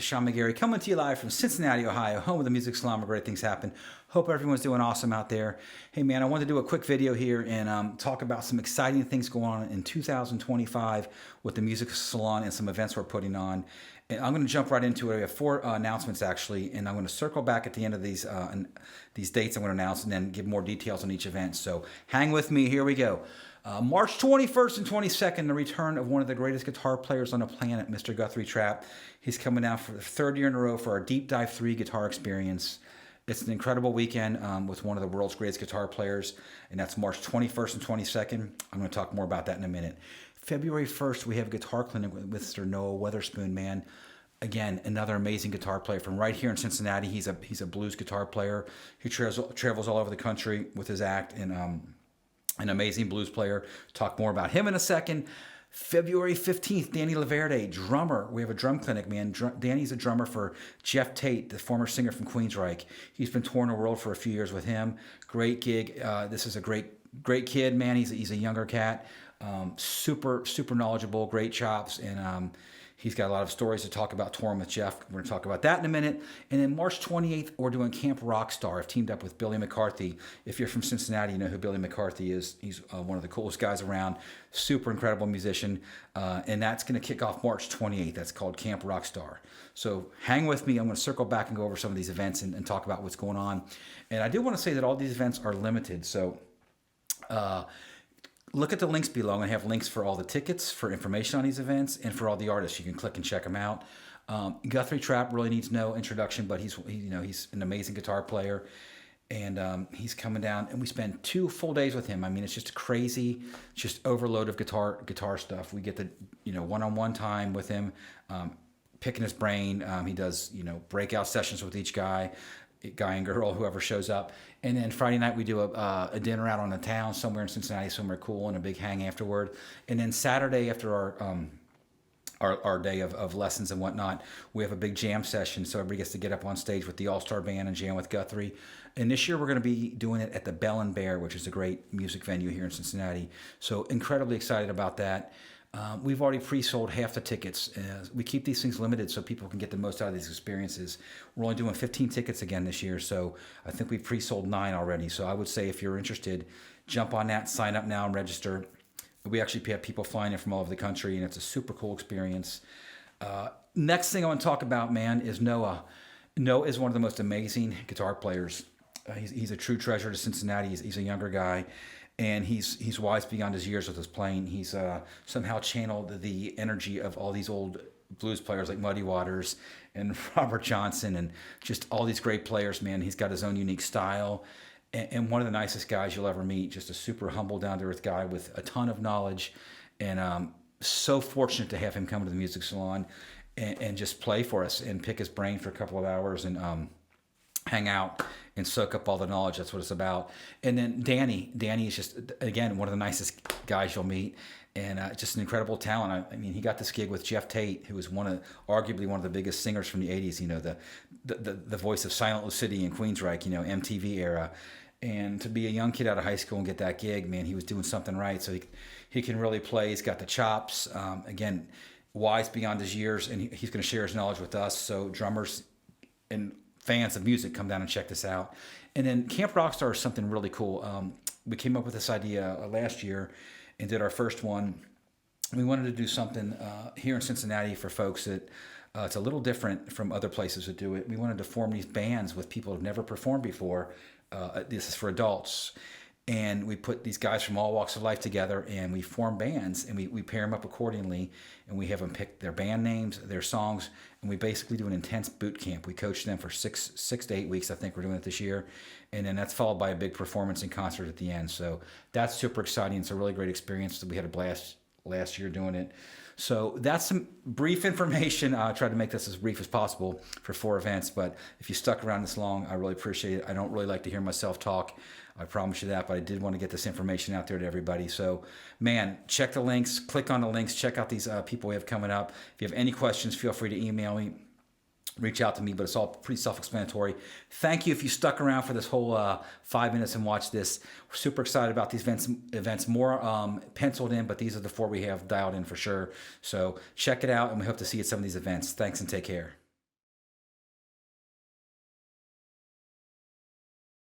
is Sean McGarry coming to you live from Cincinnati, Ohio, home of the Music Salon where great things happen. Hope everyone's doing awesome out there. Hey man, I wanted to do a quick video here and talk about some exciting things going on in 2025 with the Music Salon and some events we're putting on. And I'm going to jump right into it. We have 4 announcements actually, and I'm going to circle back at the end of these dates I'm going to announce and then give more details on each event. So hang with me. Here we go. March 21st and 22nd, the return of one of the greatest guitar players on the planet, Mr. Guthrie Trapp. He's coming down for the 3rd year in a row for our Deep Dive 3 guitar experience. It's an incredible weekend with one of the world's greatest guitar players, and that's March 21st and 22nd. I'm going to talk more about that in a minute. February 1st, we have a guitar clinic with Mr. Noah Weatherspoon, man. Again, another amazing guitar player from right here in Cincinnati. He's a blues guitar player. He travels all over the country with his act, and an amazing blues player. Talk more about him in a second. February 15th, Danny Laverde, drummer. We have a drum clinic, man. Danny's a drummer for Jeff Tate, the former singer from Queensryche. He's been touring the world for a few years with him. Great gig. This is a great kid, man. He's a younger cat. Super knowledgeable, great chops, and he's got a lot of stories to talk about touring with Jeff. We're going to talk about that in a minute. And then March 28th, we're doing Camp Rockstar. I've teamed up with Billy McCarthy. If you're from Cincinnati, you know who Billy McCarthy is. He's one of the coolest guys around. Super incredible musician. And that's going to kick off March 28th. That's called Camp Rockstar. So hang with me. I'm going to circle back and go over some of these events and talk about what's going on. And I do want to say that all these events are limited. So look at the links below. I'm going to have links for all the tickets, for information on these events, and for all the artists. You can click and check them out. Guthrie Trapp really needs no introduction, but he's an amazing guitar player, and he's coming down. And we spend 2 full days with him. I mean, it's just crazy, just overload of guitar stuff. We get the one-on-one time with him, picking his brain. He does breakout sessions with each guy and girl, whoever shows up. And then Friday night we do a dinner out on the town somewhere in Cincinnati, somewhere cool, and a big hang afterward. And then Saturday after our day of lessons and whatnot, we have a big jam session, so everybody gets to get up on stage with the All-Star Band and jam with Guthrie. And this year we're going to be doing it at the Bell and Bear, which is a great music venue here in Cincinnati. So incredibly excited about that. We've already pre-sold half the tickets. We keep these things limited so people can get the most out of these experiences. We're only doing 15 tickets again this year, so I think we've pre-sold 9 already. So I would say if you're interested, jump on that, sign up now and register. We actually have people flying in from all over the country, and it's a super cool experience. Next thing I want to talk about, man, is Noah. Noah is one of the most amazing guitar players. He's a true treasure to Cincinnati. He's a younger guy. And he's wise beyond his years with his playing. He's somehow channeled the energy of all these old blues players like Muddy Waters and Robert Johnson and just all these great players, man. He's got his own unique style and one of the nicest guys you'll ever meet. Just a super humble, down-to-earth guy with a ton of knowledge. And so fortunate to have him come to the Music Salon and just play for us and pick his brain for a couple of hours and hang out and soak up all the knowledge. That's what it's about. And then Danny is just, again, one of the nicest guys you'll meet, and just an incredible talent. I mean, he got this gig with Jeff Tate, who was arguably one of the biggest singers from the 80s, the voice of Silent Lucidity and Queensryche, MTV era. And to be a young kid out of high school and get that gig, man, he was doing something right. So he can really play. He's got the chops. Again, wise beyond his years, and he's going to share his knowledge with us. So drummers and fans of music, come down and check this out. And then Camp Rockstar is something really cool. We came up with this idea last year and did our first one. We wanted to do something here in Cincinnati for folks that it's a little different from other places that do it. We wanted to form these bands with people who've never performed before. This is for adults. And we put these guys from all walks of life together, and we form bands, and we pair them up accordingly, and we have them pick their band names, their songs, and we basically do an intense boot camp. We coach them for six to 8 weeks. I think we're doing it this year, and then that's followed by a big performance and concert at the end. So that's super exciting. It's a really great experience. We had a blast last year doing it. So that's some brief information. I tried to make this as brief as possible for 4 events, but if you stuck around this long, I really appreciate it. I don't really like to hear myself talk. I promise you that, but I did want to get this information out there to everybody. So, man, check the links, click on the links, check out these people we have coming up. If you have any questions, feel free to email me, reach out to me, but it's all pretty self-explanatory. Thank you if you stuck around for this whole 5 minutes and watched this. We're super excited about these events, more penciled in, but these are the 4 we have dialed in for sure. So check it out, and we hope to see you at some of these events. Thanks, and take care.